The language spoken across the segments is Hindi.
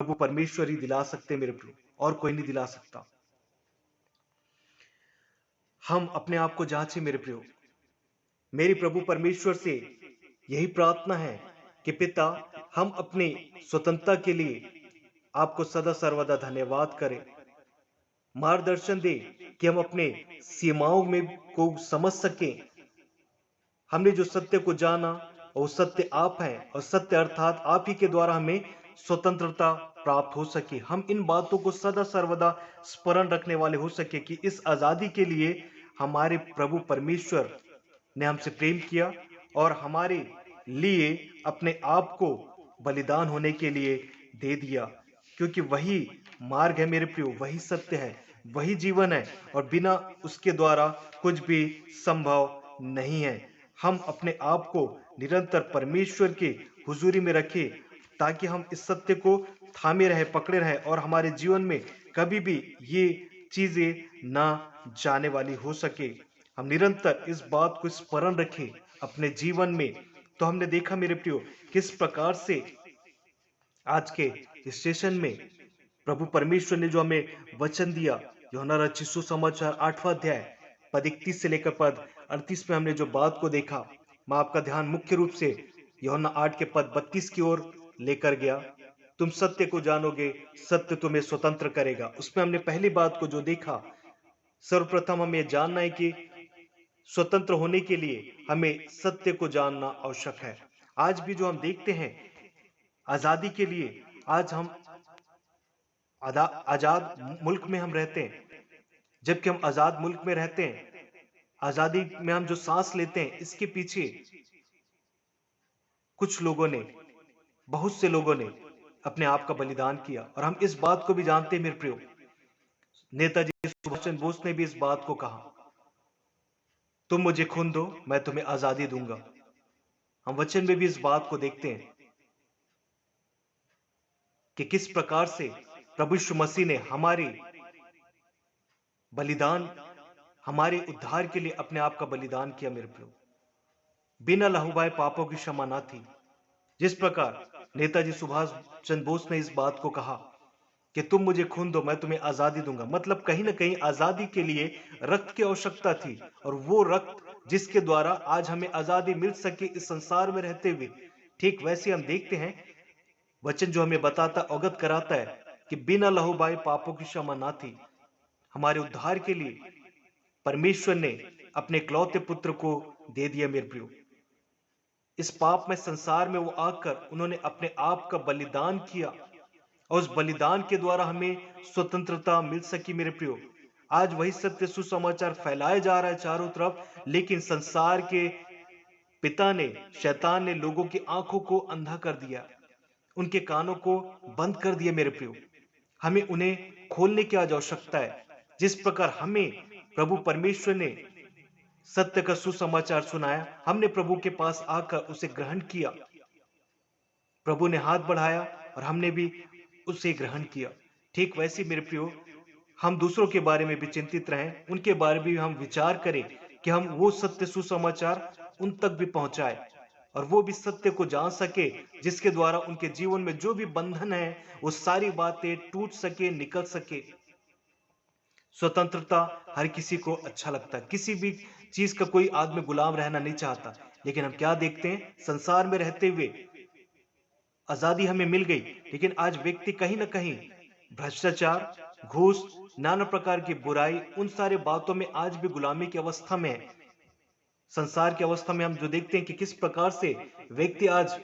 प्रभु परमेश्वर ही दिला सकते मेरे प्रियो, और कोई नहीं दिला सकता। हम अपने आप को जांचे मेरे प्रियो। मेरी प्रभु परमेश्वर से यही प्रार्थना है कि पिता, हम अपनी स्वतंत्रता के लिए आपको सदा सर्वदा धन्यवाद करें। मार्गदर्शन दे कि हम अपने सीमाओं में को समझ सकें। हमने जो सत्य को जाना वो सत्य आप हैं, और सत्य अर्थात आप ही के द्वारा हमें स्वतंत्रता प्राप्त हो सके। हम इन बातों को सदा सर्वदा स्मरण रखने वाले हो सके कि इस आजादी के लिए हमारे प्रभु परमेश्वर ने हमसे प्रेम किया और हमारे लिए अपने आप को बलिदान होने के लिए दे दिया, क्योंकि वही मार्ग है मेरे प्रियो, वही सत्य है, वही जीवन है, और बिना उसके द्वारा कुछ भी संभव नहीं है। हम अपने आप को निरंतर परमेश्वर के हुजूरी में रखें, ताकि हम इस सत्य को थामे रहे, पकड़े रहे, और हमारे जीवन में कभी भी ये चीजें ना जाने वाली हो सके। हम निरंतर इस बात को स्मरण रखें अपने जीवन में। तो हमने देखा मेरे प्रियो किस प्रकार से आज के स्टेशन में प्रभु परमेश्वर ने जो हमें वचन दिया, यूहन्ना रचित सुसमाचार 8वां अध्याय पद 31 से लेकर पद 38 में हमने जो बात को देखा, मैं आपका ध्यान मुख्य रूप से यूहन्ना 8 के पद 32 की ओर लेकर गया। तुम सत्य को जानोगे, सत्य तुम्हें स्वतंत्र करेगा। उसमें हमने पहली बात को जो देखा, सर्वप्रथम हमें जानना है कि स्वतंत्र होने के लिए हमें सत्य को जानना आवश्यक है। आज भी जो हम देखते हैं आजादी के लिए, आज हम आजाद मुल्क में हम रहते हैं, जबकि हम आजाद मुल्क में रहते हैं, आजादी में हम जो सांस लेते हैं, इसके पीछे कुछ लोगों ने, बहुत से लोगों ने अपने आप का बलिदान किया। और हम इस बात को भी जानते हैं मेरे प्रियो, नेताजी सुभाष चंद्र बोस ने भी इस बात को कहा, तुम मुझे खून दो, मैं तुम्हें आजादी दूंगा। हम वचन में भी इस बात को देखते हैं कि किस प्रकार से प्रभु यीशु मसीह ने हमारे बलिदान, हमारे उद्धार के लिए अपने आप का बलिदान किया मेरे प्रियो। बिना लहू बहाए पापों की क्षमा ना थी। जिस प्रकार नेताजी सुभाष चंद्र बोस ने इस बात को कहा कि तुम मुझे खून दो, मैं तुम्हें आजादी दूंगा, मतलब कहीं ना कहीं आजादी के लिए रक्त की आवश्यकता थी, और वो रक्त जिसके द्वारा आज हमें आजादी मिल सके इस संसार में रहते हुए। ठीक वैसे हम देखते हैं वचन जो हमें बताता, अवगत कराता है कि बिना लहू बहाए पापों की क्षमा ना थी। हमारे उद्धार के लिए परमेश्वर ने अपने इकलौते पुत्र को दे दिया मेरे प्रियो। इस पाप में संसार में वो आकर उन्होंने अपने आप का बलिदान किया, और उस बलिदान के द्वारा हमें स्वतंत्रता मिल सकी मेरे प्रियो। आज वही सत्य सुसमाचार फैलाया जा रहा है चारों तरफ, लेकिन संसार के पिता ने, शैतान ने लोगों की आंखों को अंधा कर दिया, उनके कानों को बंद कर दिया मेरे प्रियो। हमें उन्हें खोलने की आज आवश्यकता है। जिस प्रकार हमें प्रभु परमेश्वर ने सत्य का सुसमाचार सुनाया, हमने प्रभु के पास आकर उसे ग्रहण किया, प्रभु ने हाथ बढ़ाया और हमने भी उसे ग्रहण किया। ठीक वैसे मेरे प्रियो, हम दूसरों के बारे में भी चिंतित रहें, उनके बारे में भी हम विचार करें कि हम वो सत्य सुसमाचार उन तक भी पहुंचाए, और वो भी सत्य को जान सके, जिसके द्वारा उनके जीवन में जो भी बंधन है वो सारी बातें टूट सके, निकल सके। स्वतंत्रता हर किसी को अच्छा लगता है, किसी भी चीज का कोई आदमी गुलाम रहना नहीं चाहता, लेकिन हम क्या देखते हैं, संसार में रहते हुए आजादी हमें मिल गई, लेकिन आज व्यक्ति कहीं ना कहीं भ्रष्टाचार, घूस, नाना प्रकार की बुराई, उन सारे बातों में आज भी गुलामी की अवस्था में है। संसार की अवस्था में हम जो देखते हैं कि किस प्रकार से व्यक्ति आज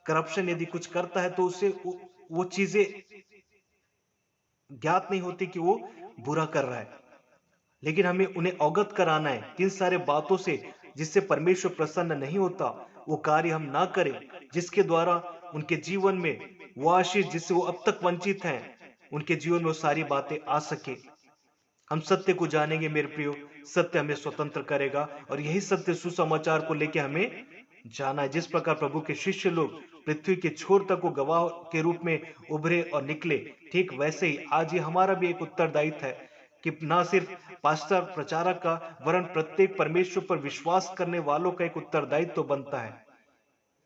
करप्शन यदि कुछ करता है तो उसे वो चीजें ज्ञात नहीं होती कि वो बुरा कर रहा है, लेकिन हमें उन्हें अवगत कराना है किन सारे बातों से, जिससे परमेश्वर प्रसन्न नहीं होता, वो कार्य हम ना करें, जिसके द्वारा उनके जीवन में वो आशीष जिससे वो अब तक वंचित हैं, उनके जीवन में वो सारी बातें आ सके। हम सत्य को जानेंगे मेरे प्रियो, सत्य हमें स्वतंत्र करेगा, और यही सत्य सुसमाचार को लेकर हमें जाना है। जिस प्रकार प्रभु के शिष्य लोग पृथ्वी के छोर तक को गवाह के रूप में उभरे और निकले, ठीक वैसे ही आज ये हमारा भी एक उत्तरदायित्व है कि ना सिर्फ पास्टर प्रचारक का, वरन प्रत्येक परमेश्वर पर विश्वास करने वालों का एक उत्तरदायित्व बनता है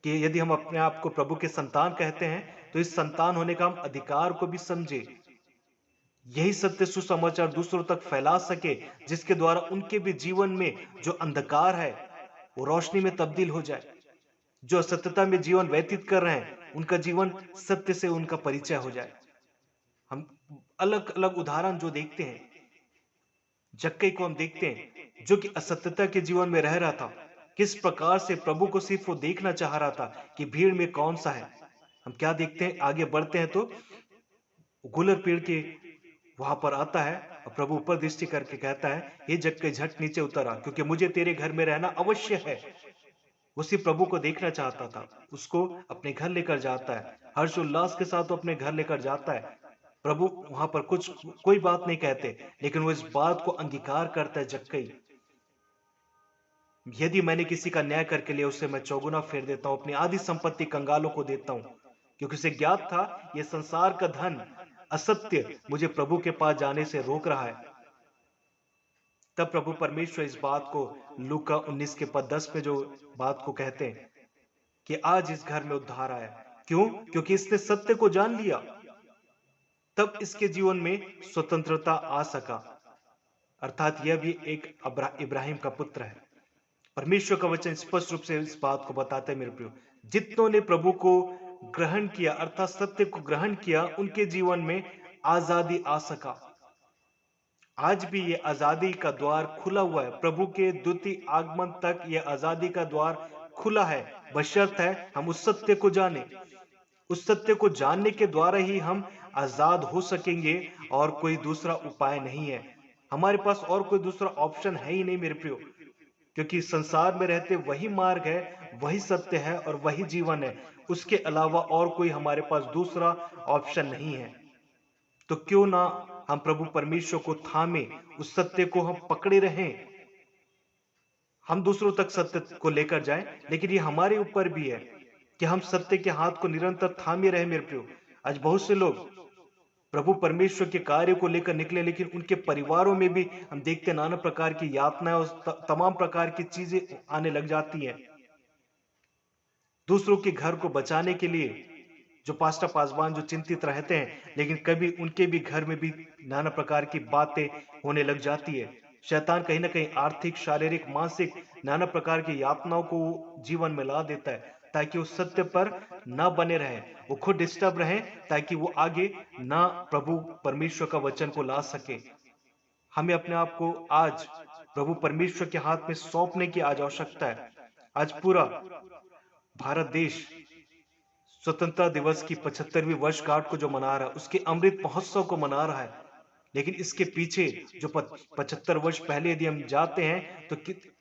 कि यदि हम अपने आप को प्रभु के संतान कहते हैं, तो इस संतान होने का हम अधिकार को भी समझे। यही सत्य सुसमाचार दूसरों तक फैला सके, जिसके द्वारा उनके भी जीवन में जो अंधकार है वो रोशनी में तब्दील हो जाए। जो असत्यता में जीवन व्यतीत कर रहे हैं, उनका जीवन सत्य से उनका परिचय हो जाए। हम अलग अलग उदाहरण जो देखते हैं, जक्कई को हम देखते हैं जो कि असत्यता के जीवन में रह रहा था, किस प्रकार से प्रभु को सिर्फ वो देखना चाह रहा था कि भीड़ में कौन सा है। हम क्या देखते हैं, आगे बढ़ते हैं तो गुलर पेड़ के वहां पर आता है और प्रभु ऊपर दृष्टि करके कहता है, हे जक्कई झट नीचे उतर आ, क्योंकि मुझे तेरे घर में रहना अवश्य है। वो सिर्फ प्रभु को देखना चाहता था, उसको अपने घर लेकर जाता है, हर्ष उल्लास के साथ वो अपने घर लेकर जाता है। प्रभु वहां पर कुछ कोई बात नहीं कहते, लेकिन वो इस बात को अंगीकार करता है, जक्कई यदि मैंने किसी का न्याय करके लिया, उससे मैं चौगुना फेर देता हूं, अपनी आधी संपत्ति कंगालों को देता हूं। क्योंकि उसे ज्ञात था यह संसार का धन असत्य मुझे प्रभु के पास जाने से रोक रहा है। तब प्रभु परमेश्वर इस बात को लूका 19 के पद 10 में जो बात को कहते हैं कि आज इस घर में उद्धार आया। क्यों? क्योंकि इसने सत्य को जान लिया। तब इसके जीवन में स्वतंत्रता आ सका, अर्थात यह भी एक इब्राहिम का पुत्र है। परमेश्वर का वचन स्पष्ट रूप से इस बात को बताते हैं मेरे प्रियो, जितनों ने प्रभु को ग्रहण किया अर्थात सत्य को ग्रहण किया, उनके जीवन में आजादी आ सका। आज भी यह आजादी का द्वार खुला हुआ है। प्रभु के द्वितीय आगमन तक यह आजादी का द्वार खुला है, बशर्त है हम उस सत्य को जाने। उस सत्य को जानने के द्वारा ही हम आजाद हो सकेंगे, और कोई दूसरा उपाय नहीं है। हमारे पास और कोई दूसरा ऑप्शन है ही नहीं मेरे प्रियो, क्योंकि संसार में रहते वही मार्ग है, वही सत्य है और वही जीवन है। उसके अलावा और कोई हमारे पास दूसरा ऑप्शन नहीं है। तो क्यों ना हम प्रभु परमेश्वर को थामे, उस सत्य को हम पकड़े रहें। हम दूसरों तक सत्य को लेकर जाएं, लेकिन ये हमारे ऊपर भी है कि हम सत्य के हाथ को निरंतर थामे रहे मेरे प्रियो। आज बहुत से लोग प्रभु परमेश्वर के कार्य को लेकर निकले, लेकिन उनके परिवारों में भी हम देखते हैं नाना प्रकार की यातनाएं और तमाम प्रकार की चीजें आने लग जाती हैं। दूसरों के घर को बचाने के लिए जो पास्टा पासवान जो चिंतित रहते हैं, लेकिन कभी उनके भी घर में भी नाना प्रकार की बातें होने लग जाती है। शैतान कहीं ना कहीं आर्थिक, शारीरिक, मानसिक नाना प्रकार की यातनाओं को जीवन में ला देता है, ताकि वो सत्य पर ना बने रहे, वो खुद डिस्टर्ब रहे, ताकि वो आगे ना प्रभु परमेश्वर का वचन को ला सके। हमें अपने आप को आज प्रभु परमेश्वर के हाथ में सौंपने की आज आवश्यकता है। आज पूरा भारत देश स्वतंत्रता दिवस की 75वीं वर्षगांठ को जो मना रहा है, उसके अमृत महोत्सव को मना रहा है, लेकिन इसके पीछे जो 75 वर्ष पहले यदि हम जाते हैं तो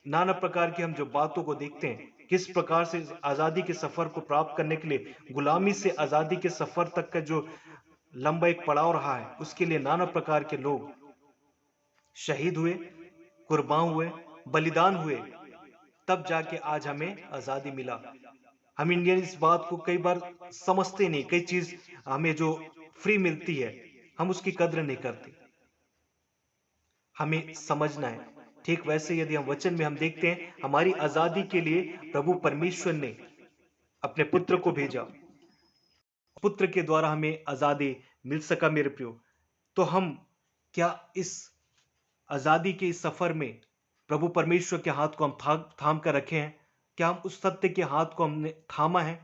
नाना प्रकार की हम जो बातों को देखते हैं, किस प्रकार से आजादी के सफर को प्राप्त करने के लिए गुलामी से आजादी के सफर तक का जो लंबा एक पड़ाव रहा है, उसके लिए नाना प्रकार के लोग शहीद हुए, कुर्बान हुए, बलिदान हुए, तब जाके आज हमें आजादी मिला। हम इंडियन इस बात को कई बार समझते नहीं, कई चीज हमें जो फ्री मिलती है हम उसकी कद्र नहीं करते। हमें समझना है। ठीक वैसे यदि हम वचन में हम देखते हैं, हमारी आजादी के लिए प्रभु परमेश्वर ने अपने पुत्र को भेजा, पुत्र के द्वारा हमें आजादी मिल सका मेरे प्रियो। तो हम क्या इस आजादी के इस सफर में प्रभु परमेश्वर के हाथ को हम थाम कर रखे हैं? क्या हम उस सत्य के हाथ को हमने थामा है?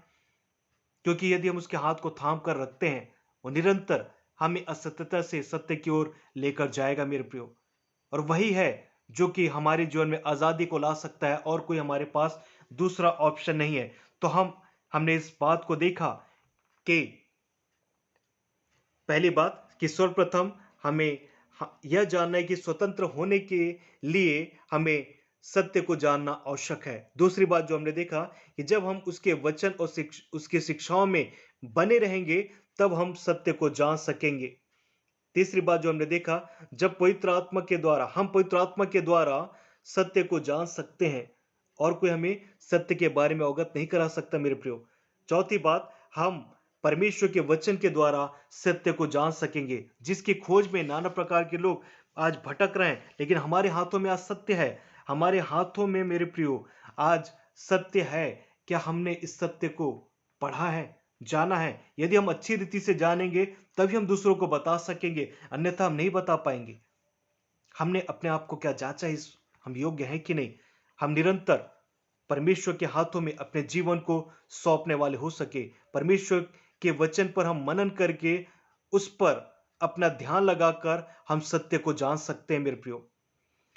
क्योंकि यदि हम उसके हाथ को थाम कर रखते हैं, वो निरंतर हमें असत्यता से सत्य की ओर लेकर जाएगा मेरे प्रियो। और वही है जो कि हमारे जीवन में आजादी को ला सकता है, और कोई हमारे पास दूसरा ऑप्शन नहीं है। तो हमने इस बात को देखा कि पहली बात कि सर्वप्रथम हमें यह जानना है कि स्वतंत्र होने के लिए हमें सत्य को जानना आवश्यक है। दूसरी बात जो हमने देखा कि जब हम उसके वचन और उसकी शिक्षाओं में बने रहेंगे, तब हम सत्य को जान सकेंगे। तीसरी बात जो हमने देखा, जब पवित्र आत्मा के द्वारा हम पवित्र आत्मा के द्वारा सत्य को जान सकते हैं, और कोई हमें सत्य के बारे में अवगत नहीं करा सकता मेरे प्रियो। चौथी बात, हम परमेश्वर के वचन के द्वारा सत्य को जान सकेंगे, जिसकी खोज में नाना प्रकार के लोग आज भटक रहे हैं, लेकिन हमारे हाथों में आज सत्य है। हमारे हाथों में मेरे प्रियो आज सत्य है। क्या हमने इस सत्य को पढ़ा है? जाना है। यदि हम अच्छी रीति से जानेंगे तभी हम दूसरों को बता सकेंगे, अन्यथा हम नहीं बता पाएंगे। हमने अपने आप को क्या जांचा, इस हम योग्य हैं कि नहीं। हम निरंतर परमेश्वर के हाथों में अपने जीवन को सौंपने वाले हो सके। परमेश्वर के वचन पर हम मनन करके उस पर अपना ध्यान लगाकर हम सत्य को जान सकते हैं मेरे प्रियो।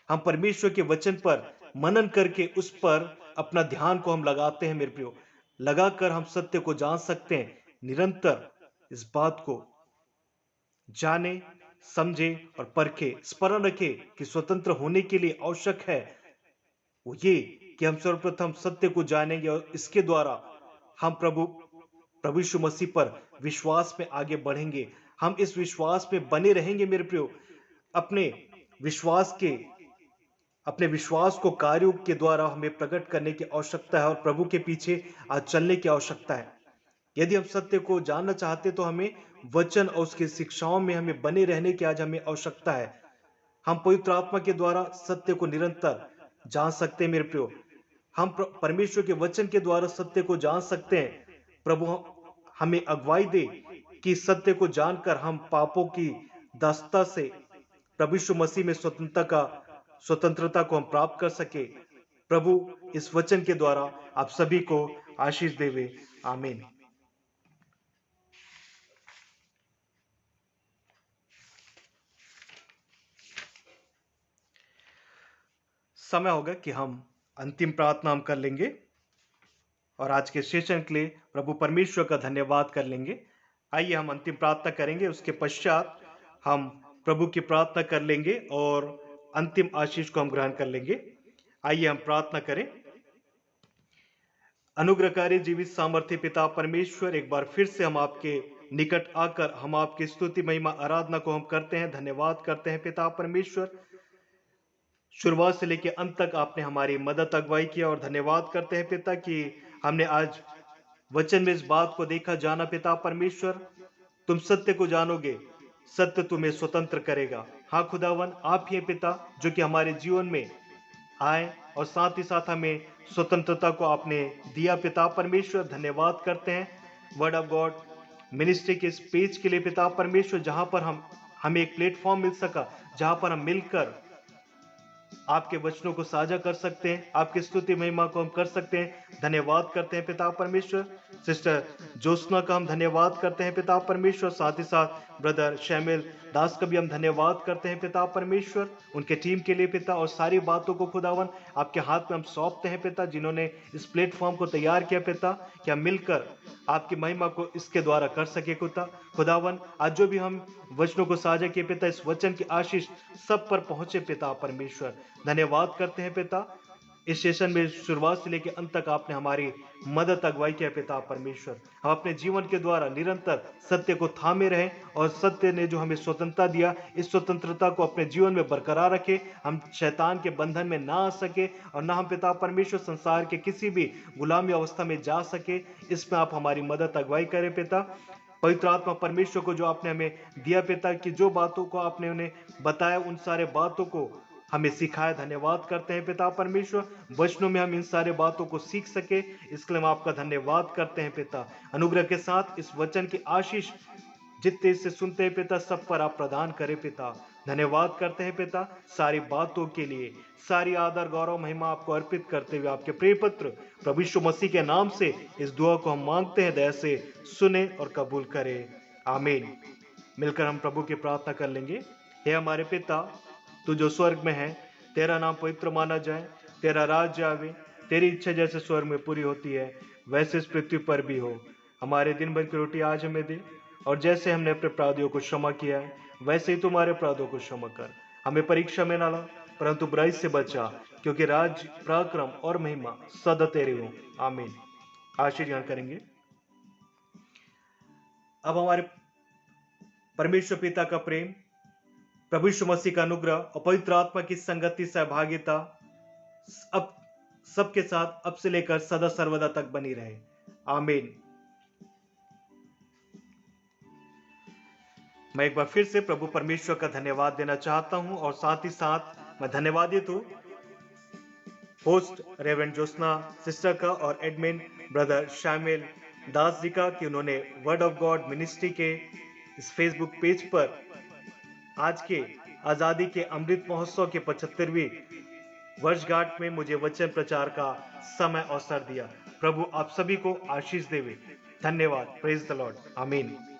हम परमेश्वर के वचन पर मनन करके उस पर अपना ध्यान को हम लगाते हैं मेरे प्रियो। लगाकर हम सत्य को जान सकते हैं। निरंतर इस बात को जाने, समझे और परखे, स्मरण रखे कि स्वतंत्र होने के लिए आवश्यक है वो ये कि हम सर्वप्रथम सत्य को जानेंगे और इसके द्वारा हम प्रभु यीशु मसीह पर विश्वास में आगे बढ़ेंगे। हम इस विश्वास में बने रहेंगे मेरे प्रियो। अपने विश्वास के अपने विश्वास को कार्यों के द्वारा हमें प्रकट करने की आवश्यकता है और प्रभु के पीछे आज चलने की आवश्यकता है। यदि हम सत्य को जानना चाहते तो हमें वचन और उसकी शिक्षाओं में हमें बने रहने की आज हमें आवश्यकता है। हम पवित्र आत्मा के द्वारा सत्य को निरंतर जान सकते हैं मेरे प्रियो। हम परमेश्वर के वचन के द्वारा सत्य को जान सकते हैं। प्रभु हमें अगुवाई दे कि सत्य को जानकर हम पापों की दासता से प्रभु यीशु मसीह में स्वतंत्रता को हम प्राप्त कर सके। प्रभु इस वचन के द्वारा आप सभी को आशीष देवे। आमीन। समय होगा कि हम अंतिम प्रार्थना हम कर लेंगे और आज के सेशन के लिए प्रभु परमेश्वर का धन्यवाद कर लेंगे। आइए हम अंतिम प्रार्थना करेंगे, उसके पश्चात हम प्रभु की प्रार्थना कर लेंगे और अंतिम आशीष को हम ग्रहण कर लेंगे। आइए हम प्रार्थना करें। अनुग्रहकारी जीवित सामर्थ्य पिता परमेश्वर, एक बार फिर से हम आपके निकट आकर हम आपकी स्तुति महिमा आराधना को हम करते हैं, धन्यवाद करते हैं पिता परमेश्वर। शुरुआत से लेकर अंत तक आपने हमारी मदद अगुवाई किया और धन्यवाद करते हैं पिता कि हमने आज वचन में इस बात को देखा जाना पिता परमेश्वर, तुम सत्य को जानोगे, सत्य तुम्हें स्वतंत्र करेगा। हाँ खुदावन, आप ही हैं पिता जो कि हमारे जीवन में आए और साथ ही साथ हमें स्वतंत्रता को आपने दिया पिता परमेश्वर। धन्यवाद करते हैं वर्ड ऑफ गॉड मिनिस्ट्री के इस पेज के लिए पिता परमेश्वर, जहां पर हमें एक प्लेटफॉर्म मिल सका, जहां पर हम मिलकर आपके वचनों को साझा कर सकते हैं, आपकी स्तुति महिमा को हम कर सकते हैं। धन्यवाद करते हैं पिता परमेश्वर। सिस्टर ज्योत्सना का हम धन्यवाद करते हैं पिता परमेश्वर। साथ ही साथ ब्रदर शैमिल दास का भी हम धन्यवाद करते हैं पिता परमेश्वर, उनके टीम के लिए पिता। और सारी बातों को खुदावन आपके हाथ में हम सौंपते हैं पिता, जिन्होंने इस प्लेटफॉर्म को तैयार किया पिता, कि हम मिलकर आपकी महिमा को इसके द्वारा कर सके खुदावन। आज जो भी हम वचनों को साझा किए पिता, इस वचन की आशीष सब पर पहुंचे पिता परमेश्वर। धन्यवाद करते हैं पिता, इस सेशन में शुरुआत से लेकर अंत तक आपने हमारी मदद अगुवाई किया पिता परमेश्वर। हम अपने जीवन के द्वारा निरंतर सत्य को थामे रहें और सत्य ने जो हमें स्वतंत्रता दिया, इस स्वतंत्रता को अपने जीवन में बरकरार रखें। हम शैतान के बंधन में ना आ सके और ना हम पिता परमेश्वर संसार के किसी भी गुलामी अवस्था में जा सके। इसमें आप हमारी मदद अगुवाई करें पिता। पवित्र आत्मा परमेश्वर को जो आपने हमें दिया पिता, कि जो बातों को आपने उन्हें बताया, उन सारे बातों को हमें सिखाया। धन्यवाद करते हैं पिता परमेश्वर, वचनों में हम इन सारे बातों को सीख सके, इसके लिए हम आपका धन्यवाद करते हैं पिता। अनुग्रह के साथ इस वचन की आशीष जितने इसे सुनते हैं पिता, सब पर आप प्रदान करें पिता। धन्यवाद करते हैं पिता सारी बातों के लिए। सारी आदर गौरव महिमा आपको अर्पित करते हुए आपके प्रिय पुत्र प्रभु यीशु मसीह के नाम से इस दुआ को हम मांगते हैं, दया से सुने और कबूल करें। आमीन। मिलकर हम प्रभु की प्रार्थना कर लेंगे। हे हमारे पिता, तू जो स्वर्ग में है, तेरा नाम पवित्र माना जाए, तेरा राज्य आवे, तेरी इच्छा जैसे स्वर्ग में पूरी होती है वैसे इस पृथ्वी पर भी हो। हमारे दिन भर की रोटी आज हमें दे, और जैसे हमने अपने अपराधियों को क्षमा किया है वैसे ही तुम्हारे अपराधों को क्षमा कर। हमें परीक्षा में न ला, परंतु बुराई से बचा, क्योंकि राज्य, पराक्रम और महिमा सदा तेरे हो। आमीन। आशीष ग्रहण करेंगे। अब हमारे परमेश्वर पिता का प्रेम, प्रभु यीशु मसीह का अनुग्रह और पवित्र आत्मा की संगति सहभागिता अब सबके साथ अब से लेकर सदा सर्वदा तक बनी रहे। आमीन। मैं एक बार फिर से प्रभु परमेश्वर का धन्यवाद देना चाहता हूं और साथ ही साथ मैं धन्यवादित हूं होस्ट रेवरेंड ज्योत्सना सिस्टर का और एडमिन ब्रदर शामिल दास जी का कि उन्होंने वर्ड ऑफ गॉड मिनिस्ट्री के इस फेसबुक पेज पर आज के आजादी के अमृत महोत्सव के 75वीं वर्षगांठ में मुझे वचन प्रचार का समय अवसर दिया। प्रभु आप सभी को आशीष देवे। धन्यवाद। Praise the Lord. आमीन।